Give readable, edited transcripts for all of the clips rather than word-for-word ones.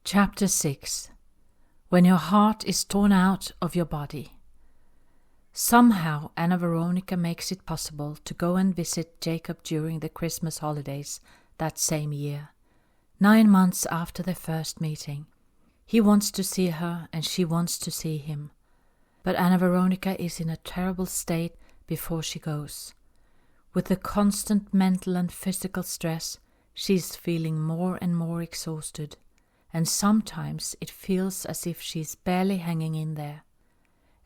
Chapter 6. When your heart is torn out of your body. Somehow Anna Veronica makes it possible to go and visit Jacob during the Christmas holidays that same year, 9 months after their first meeting. He wants to see her and she wants to see him. But Anna Veronica is in a terrible state before she goes. With the constant mental and physical stress, she is feeling more and more exhausted, and sometimes it feels as if she is barely hanging in there.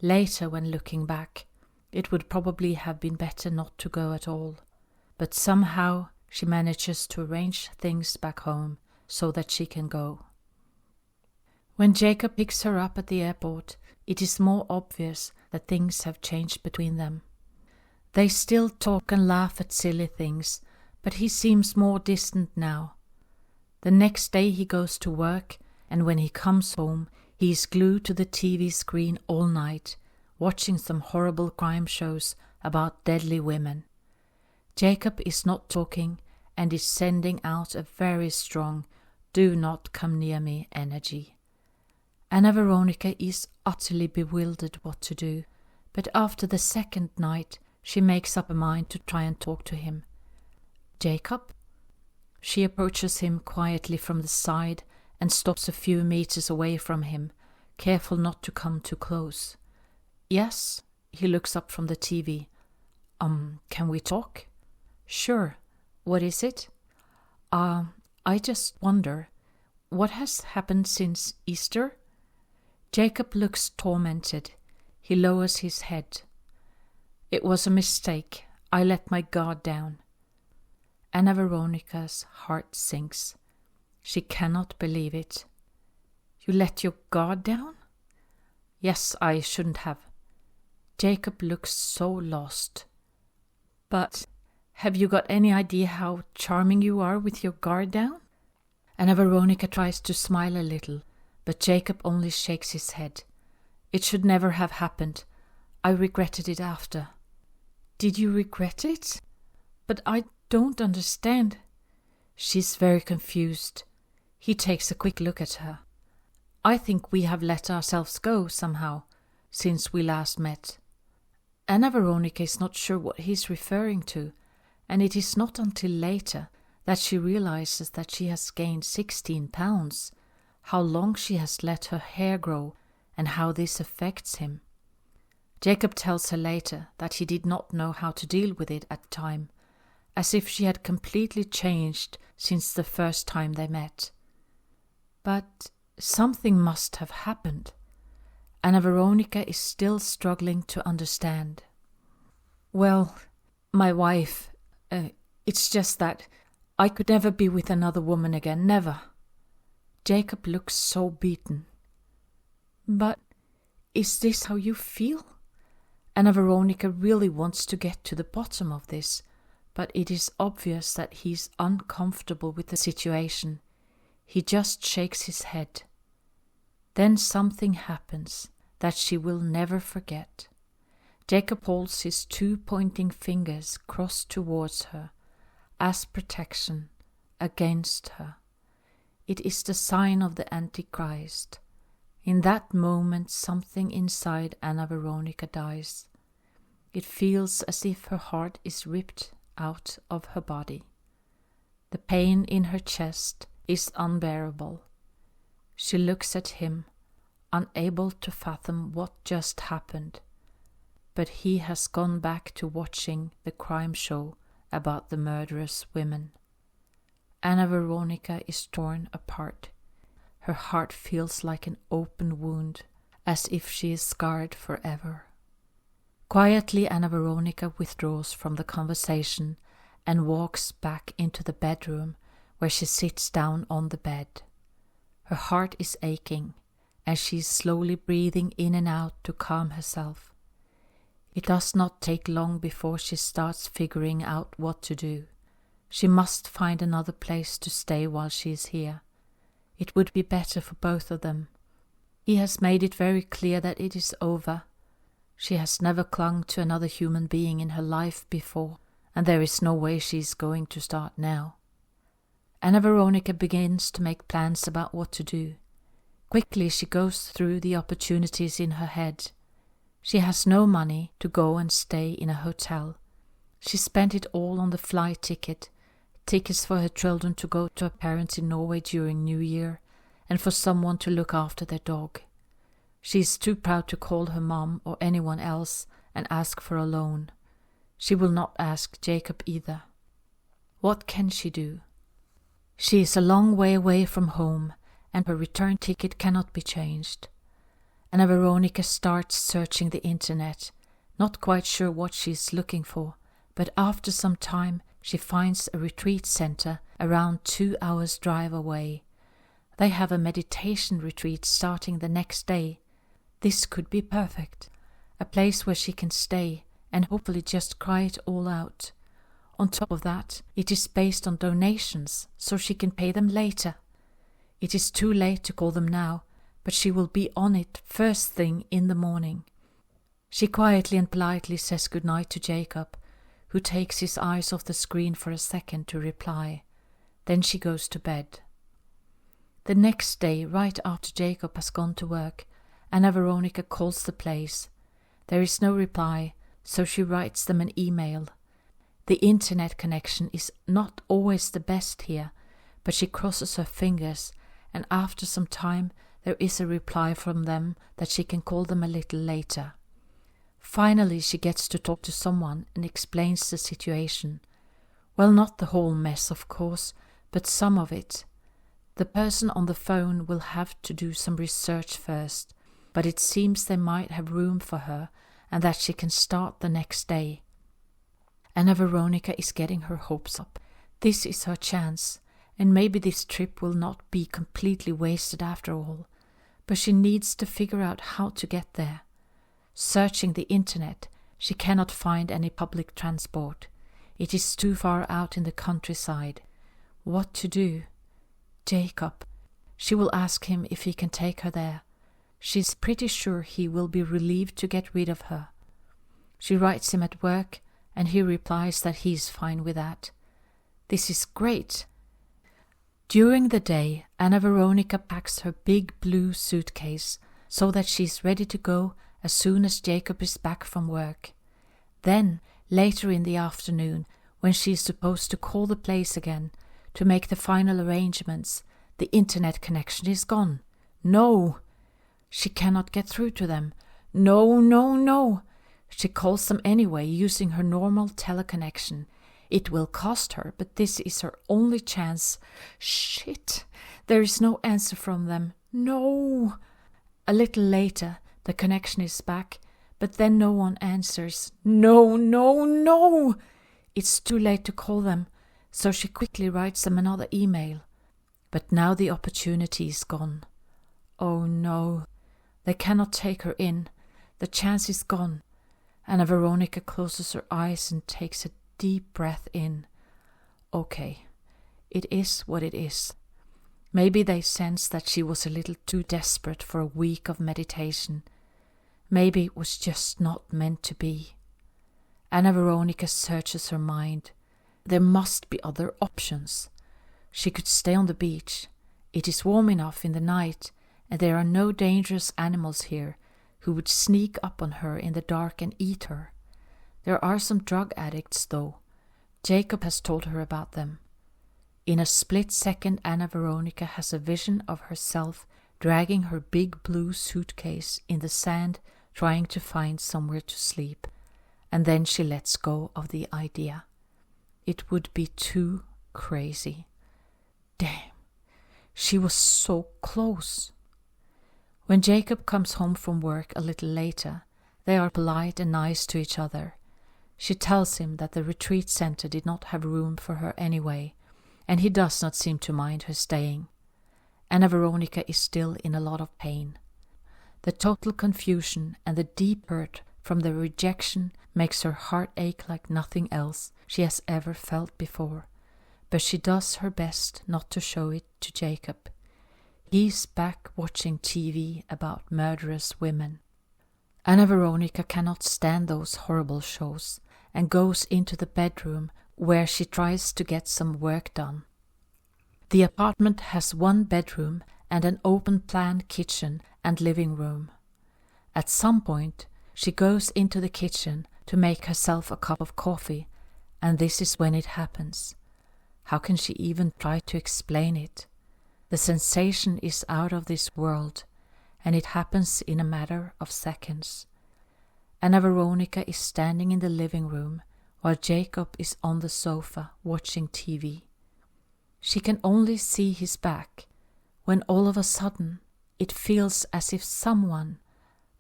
Later, when looking back, it would probably have been better not to go at all, but somehow she manages to arrange things back home so that she can go. When Jacob picks her up at the airport, it is more obvious that things have changed between them. They still talk and laugh at silly things, but he seems more distant now. The next day he goes to work, and when he comes home, he is glued to the TV screen all night, watching some horrible crime shows about deadly women. Jacob is not talking and is sending out a very strong "do not come near me" energy. Anna Veronica is utterly bewildered what to do, but after the second night she makes up her mind to try and talk to him. "Jacob?" She approaches him quietly from the side and stops a few meters away from him, careful not to come too close. "Yes?" He looks up from the TV. Can we talk?" "Sure. What is it?" I just wonder, what has happened since Easter?" Jacob looks tormented. He lowers his head. "It was a mistake. I let my guard down." Anna Veronica's heart sinks. She cannot believe it. "You let your guard down?" "Yes, I shouldn't have." Jacob looks so lost. "But have you got any idea how charming you are with your guard down?" Anna Veronica tries to smile a little, but Jacob only shakes his head. "It should never have happened. I regretted it after." "Did you regret it? But I don't understand." She's very confused. He takes a quick look at her. "I think we have let ourselves go somehow, since we last met." Anna Veronica is not sure what he's referring to, and it is not until later that she realizes that she has gained 16 pounds, how long she has let her hair grow, and how this affects him. Jacob tells her later that he did not know how to deal with it at the time, as if she had completely changed since the first time they met. But something must have happened. Anna Veronica is still struggling to understand. "Well, my wife, it's just that I could never be with another woman again, never." Jacob looks so beaten. "But is this how you feel?" Anna Veronica really wants to get to the bottom of this, but it is obvious that he's uncomfortable with the situation. He just shakes his head. Then something happens that she will never forget. Jacob holds his 2 pointing fingers crossed towards her, as protection against her. It is the sign of the Antichrist. In that moment something inside Anna Veronica dies. It feels as if her heart is ripped out of her body. The pain in her chest is unbearable. She looks at him, unable to fathom what just happened. But he has gone back to watching the crime show about the murderous women. Anna Veronica is torn apart. Her heart feels like an open wound, as if she is scarred forever. Quietly, Anna Veronica withdraws from the conversation and walks back into the bedroom, where she sits down on the bed. Her heart is aching, and she is slowly breathing in and out to calm herself. It does not take long before she starts figuring out what to do. She must find another place to stay while she is here. It would be better for both of them. He has made it very clear that it is over. She has never clung to another human being in her life before, and there is no way she is going to start now. Anna Veronica begins to make plans about what to do. Quickly she goes through the opportunities in her head. She has no money to go and stay in a hotel. She spent it all on the flight ticket, tickets for her children to go to her parents in Norway during New Year, and for someone to look after their dog. She is too proud to call her mom or anyone else and ask for a loan. She will not ask Jacob either. What can she do? She is a long way away from home, and her return ticket cannot be changed. Anna Veronica starts searching the internet, not quite sure what she is looking for, but after some time she finds a retreat center around 2 hours' drive away. They have a meditation retreat starting the next day. This could be perfect. A place where she can stay and hopefully just cry it all out. On top of that, it is based on donations, so she can pay them later. It is too late to call them now, but she will be on it first thing in the morning. She quietly and politely says goodnight to Jacob, who takes his eyes off the screen for a second to reply. Then she goes to bed. The next day, right after Jacob has gone to work, Anna Veronica calls the place. There is no reply, so she writes them an email. The internet connection is not always the best here, but she crosses her fingers, and after some time there is a reply from them that she can call them a little later. Finally she gets to talk to someone and explains the situation. Well, not the whole mess, of course, but some of it. The person on the phone will have to do some research first, but it seems they might have room for her and that she can start the next day. Anna Veronica is getting her hopes up. This is her chance, and maybe this trip will not be completely wasted after all, but she needs to figure out how to get there. Searching the internet, she cannot find any public transport. It is too far out in the countryside. What to do? Jacob. She will ask him if he can take her there. She's pretty sure he will be relieved to get rid of her. She writes him at work, and he replies that he's fine with that. This is great. During the day, Anna Veronica packs her big blue suitcase so that she's ready to go as soon as Jacob is back from work. Then, later in the afternoon, when she is supposed to call the place again to make the final arrangements, the internet connection is gone. No! She cannot get through to them. No. She calls them anyway, using her normal teleconnection. It will cost her, but this is her only chance. Shit! There is no answer from them. No! A little later, the connection is back, but then no one answers. No! It's too late to call them, so she quickly writes them another email. But now the opportunity is gone. Oh no! They cannot take her in. The chance is gone. Anna Veronica closes her eyes and takes a deep breath in. Okay, it is what it is. Maybe they sensed that she was a little too desperate for a week of meditation. Maybe it was just not meant to be. Anna Veronica searches her mind. There must be other options. She could stay on the beach. It is warm enough in the night, and there are no dangerous animals here who would sneak up on her in the dark and eat her. There are some drug addicts, though. Jacob has told her about them. In a split second, Anna Veronica has a vision of herself dragging her big blue suitcase in the sand, trying to find somewhere to sleep. And then she lets go of the idea. It would be too crazy. Damn, she was so close. When Jacob comes home from work a little later, they are polite and nice to each other. She tells him that the retreat center did not have room for her anyway, and he does not seem to mind her staying. Anna Veronica is still in a lot of pain. The total confusion and the deep hurt from the rejection makes her heart ache like nothing else she has ever felt before, but she does her best not to show it to Jacob. He's back watching TV about murderous women. Anna Veronica cannot stand those horrible shows and goes into the bedroom where she tries to get some work done. The apartment has one bedroom and an open-plan kitchen and living room. At some point, she goes into the kitchen to make herself a cup of coffee, and this is when it happens. How can she even try to explain it? The sensation is out of this world, and it happens in a matter of seconds. Anna Veronica is standing in the living room while Jacob is on the sofa watching TV. She can only see his back, when all of a sudden it feels as if someone,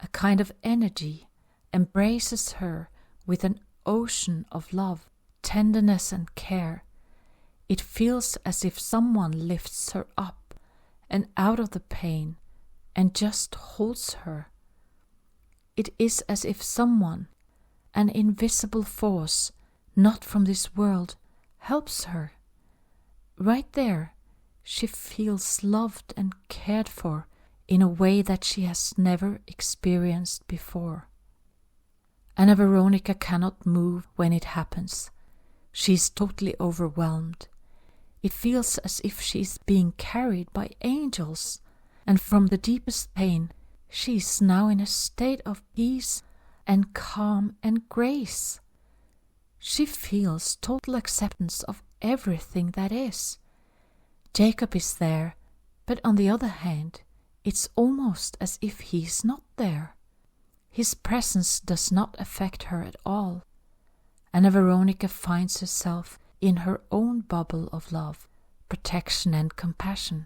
a kind of energy, embraces her with an ocean of love, tenderness and care. It feels as if someone lifts her up and out of the pain and just holds her. It is as if someone, an invisible force, not from this world, helps her. Right there, she feels loved and cared for in a way that she has never experienced before. Anna Veronica cannot move when it happens. She is totally overwhelmed. It feels as if she is being carried by angels, and from the deepest pain, she is now in a state of peace and calm and grace. She feels total acceptance of everything that is. Jacob is there, but on the other hand, it's almost as if he is not there. His presence does not affect her at all. Anna Veronica finds herself in her own bubble of love, protection and compassion.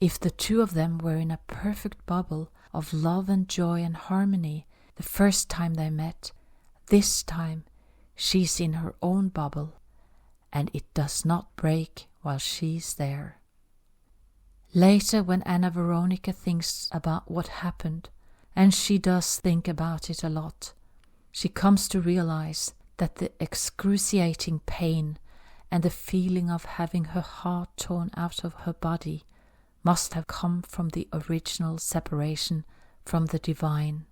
If the two of them were in a perfect bubble of love and joy and harmony the first time they met, this time she's in her own bubble, and it does not break while she's there. Later, when Anna Veronica thinks about what happened, and she does think about it a lot, she comes to realize that the excruciating pain and the feeling of having her heart torn out of her body must have come from the original separation from the divine,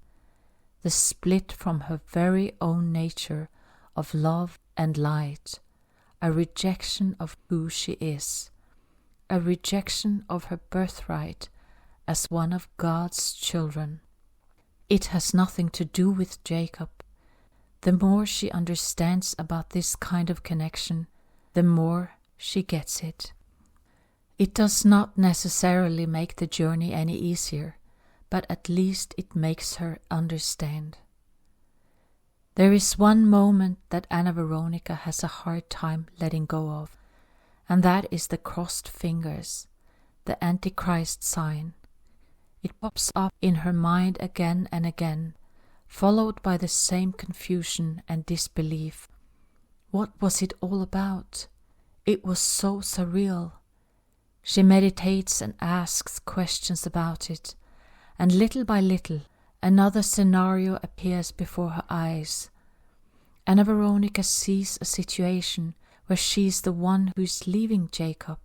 the split from her very own nature of love and light, a rejection of who she is, a rejection of her birthright as one of God's children. It has nothing to do with Jacob. The more she understands about this kind of connection, the more she gets it. It does not necessarily make the journey any easier, but at least it makes her understand. There is one moment that Anna Veronica has a hard time letting go of, and that is the crossed fingers, the Antichrist sign. It pops up in her mind again and again, followed by the same confusion and disbelief. What was it all about? It was so surreal. She meditates and asks questions about it, and little by little another scenario appears before her eyes. Anna Veronica sees a situation where she is the one who is leaving Jacob,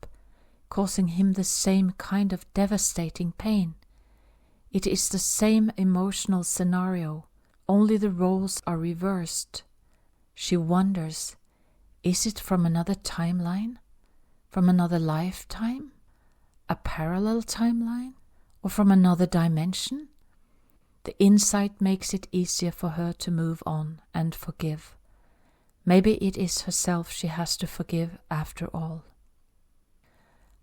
causing him the same kind of devastating pain. It is the same emotional scenario, only the roles are reversed. She wonders, is it from another timeline? From another lifetime? A parallel timeline? Or from another dimension? The insight makes it easier for her to move on and forgive. Maybe it is herself she has to forgive after all.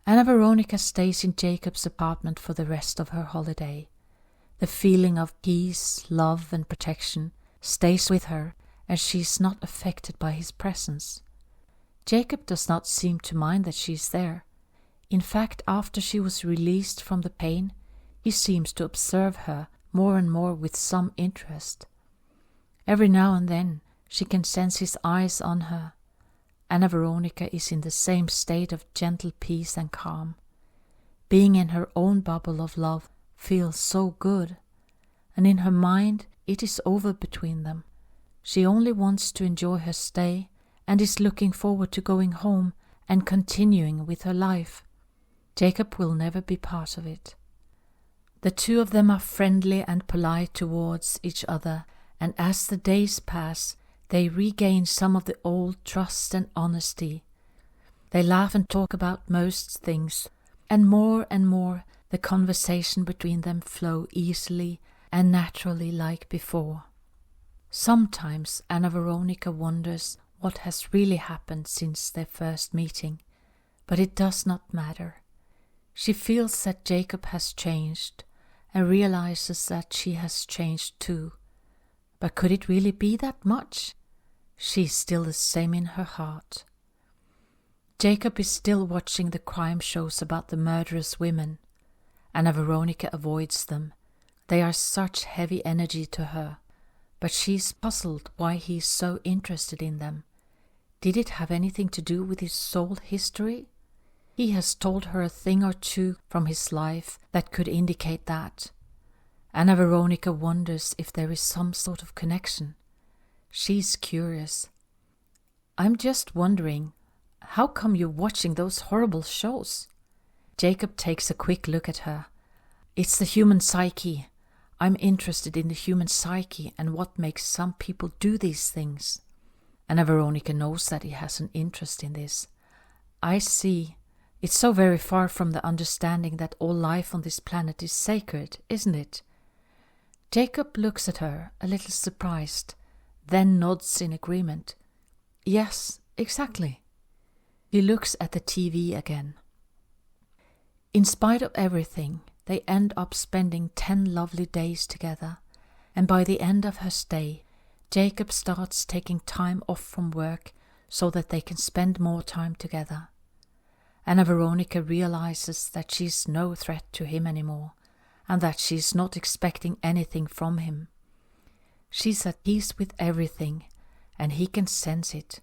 Anna Veronica stays in Jacob's apartment for the rest of her holiday. The feeling of peace, love and protection stays with her as she is not affected by his presence. Jacob does not seem to mind that she is there. In fact, after she was released from the pain, he seems to observe her more and more with some interest. Every now and then she can sense his eyes on her. Anna Veronica is in the same state of gentle peace and calm. Being in her own bubble of love feels so good, and in her mind it is over between them. She only wants to enjoy her stay and is looking forward to going home and continuing with her life. Jacob will never be part of it. The two of them are friendly and polite towards each other, and as the days pass, they regain some of the old trust and honesty. They laugh and talk about most things, and more the conversation between them flow easily and naturally like before. Sometimes Anna Veronica wonders what has really happened since their first meeting, but it does not matter. She feels that Jacob has changed and realizes that she has changed too. But could it really be that much? She is still the same in her heart. Jacob is still watching the crime shows about the murderous women. Anna Veronica avoids them. They are such heavy energy to her, but she's puzzled why he is so interested in them. Did it have anything to do with his soul history? He has told her a thing or two from his life that could indicate that. Anna Veronica wonders if there is some sort of connection. She's curious. I'm just wondering, how come you're watching those horrible shows? Jacob takes a quick look at her. It's the human psyche. I'm interested in the human psyche and what makes some people do these things. Anna Veronica knows that he has an interest in this. I see. It's so very far from the understanding that all life on this planet is sacred, isn't it? Jacob looks at her, a little surprised, then nods in agreement. Yes, exactly. He looks at the TV again. In spite of everything, they end up spending 10 lovely days together, and by the end of her stay, Jacob starts taking time off from work so that they can spend more time together. Anna Veronica realizes that she's no threat to him anymore, and that she's not expecting anything from him. She's at peace with everything, and he can sense it.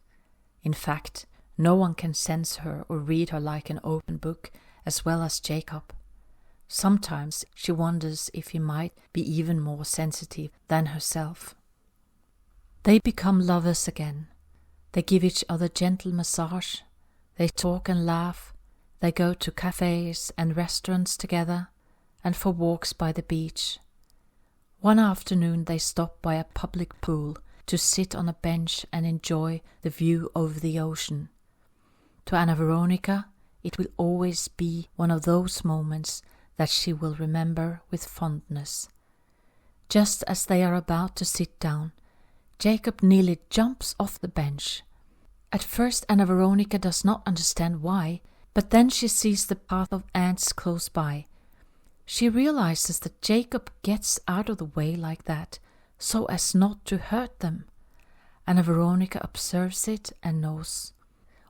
In fact, no one can sense her or read her like an open book as well as Jacob. Sometimes she wonders if he might be even more sensitive than herself. They become lovers again. They give each other gentle massage. They talk and laugh. They go to cafes and restaurants together and for walks by the beach. One afternoon they stop by a public pool to sit on a bench and enjoy the view over the ocean. To Anna Veronica, it will always be one of those moments that she will remember with fondness. Just as they are about to sit down, Jacob nearly jumps off the bench. At first Anna Veronica does not understand why, but then she sees the path of ants close by. She realizes that Jacob gets out of the way like that, so as not to hurt them. Anna Veronica observes it and knows.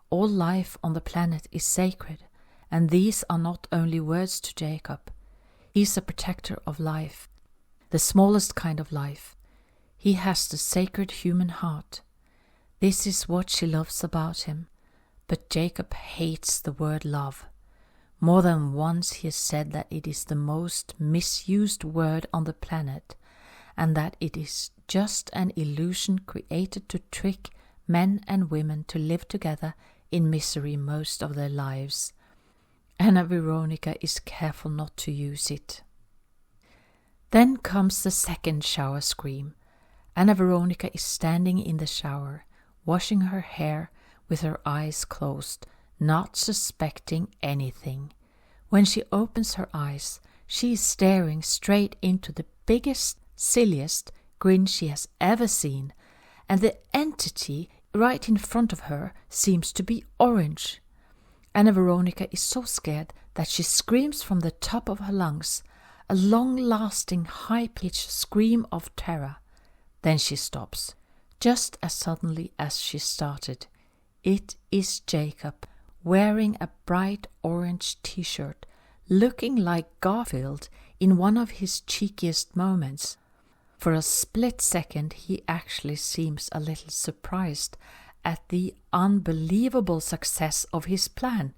All life on the planet is sacred, and these are not only words to Jacob. He is a protector of life, the smallest kind of life. He has the sacred human heart. This is what she loves about him, but Jacob hates the word love. More than once he has said that it is the most misused word on the planet, and that it is just an illusion created to trick men and women to live together in misery most of their lives. Anna Veronica is careful not to use it. Then comes the second shower scream. Anna Veronica is standing in the shower, washing her hair with her eyes closed, not suspecting anything. When she opens her eyes, she is staring straight into the biggest, silliest grin she has ever seen, and the entity right in front of her seems to be orange. Anna Veronica is so scared that she screams from the top of her lungs, a long-lasting, high-pitched scream of terror. Then she stops, just as suddenly as she started. It is Jacob, wearing a bright orange t-shirt, looking like Garfield in one of his cheekiest moments. For a split second he actually seems a little surprised at the unbelievable success of his plan,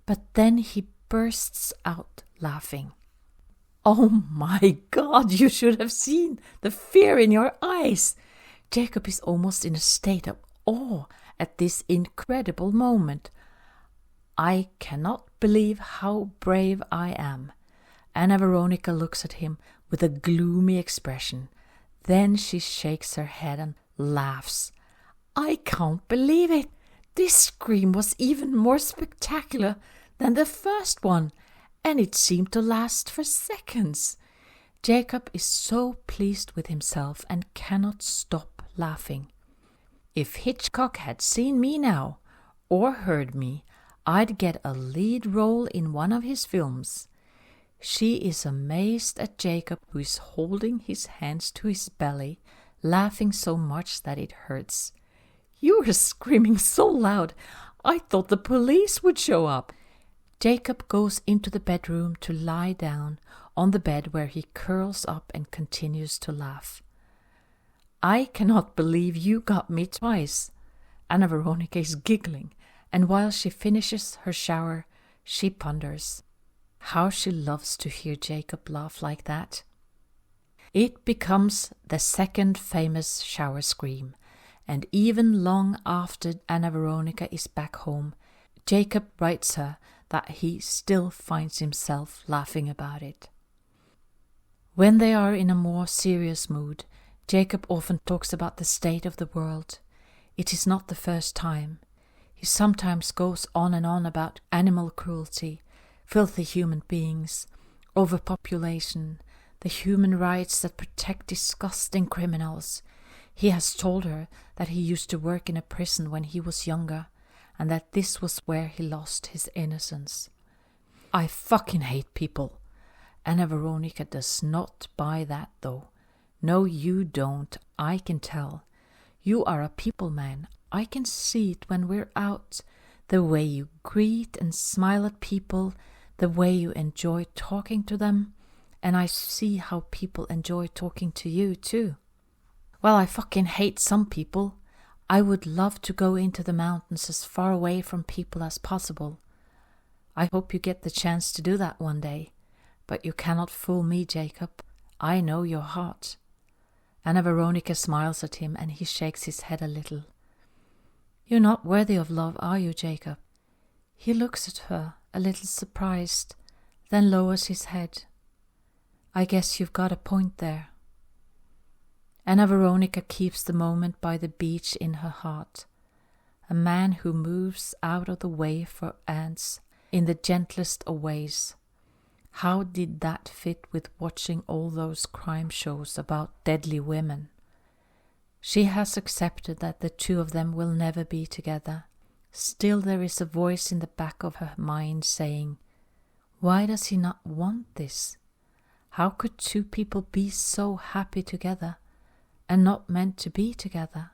but then he bursts out laughing. Oh my God, you should have seen the fear in your eyes. Jacob is almost in a state of awe at this incredible moment. I cannot believe how brave I am. Anna Veronica looks at him with a gloomy expression. Then she shakes her head and laughs. I can't believe it. This scream was even more spectacular than the first one, and it seemed to last for seconds. Jacob is so pleased with himself and cannot stop laughing. If Hitchcock had seen me now, or heard me, I'd get a lead role in one of his films. She is amazed at Jacob, who is holding his hands to his belly, laughing so much that it hurts. You were screaming so loud, I thought the police would show up. Jacob goes into the bedroom to lie down on the bed, where he curls up and continues to laugh. I cannot believe you got me twice. Anna Veronica is giggling, and while she finishes her shower, she ponders. How she loves to hear Jacob laugh like that. It becomes the second famous shower scream, and even long after Anna Veronica is back home, Jacob writes her that he still finds himself laughing about it. When they are in a more serious mood, Jacob often talks about the state of the world. It is not the first time. He sometimes goes on and on about animal cruelty, filthy human beings, overpopulation, the human rights that protect disgusting criminals. He has told her that he used to work in a prison when he was younger, and that this was where he lost his innocence. I fucking hate people. Anna Veronica does not buy that though. No, you don't, I can tell. You are a people man. I can see it when we're out. The way you greet and smile at people, the way you enjoy talking to them, and I see how people enjoy talking to you too. Well, I fucking hate some people. I would love to go into the mountains as far away from people as possible. I hope you get the chance to do that one day. But you cannot fool me, Jacob. I know your heart. Anna Veronica smiles at him, and he shakes his head a little. You're not worthy of love, are you, Jacob? He looks at her, a little surprised, then lowers his head. I guess you've got a point there. Anna Veronica keeps the moment by the beach in her heart. A man who moves out of the way for ants in the gentlest of ways. How did that fit with watching all those crime shows about deadly women? She has accepted that the two of them will never be together. Still there is a voice in the back of her mind saying, why does he not want this? How could two people be so happy together and not meant to be together?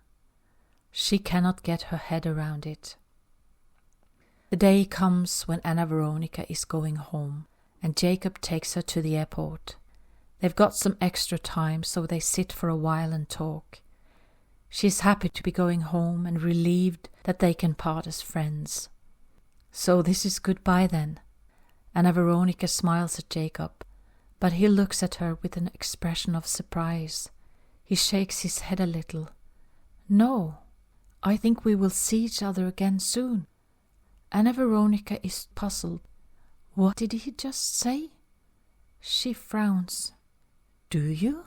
She cannot get her head around it. The day comes when Anna Veronica is going home, and Jacob takes her to the airport. They've got some extra time, so they sit for a while and talk. She is happy to be going home and relieved that they can part as friends. So this is goodbye then. Anna Veronica smiles at Jacob, but he looks at her with an expression of surprise. He shakes his head a little. No, I think we will see each other again soon. Anna Veronica is puzzled. What did he just say? She frowns. Do you?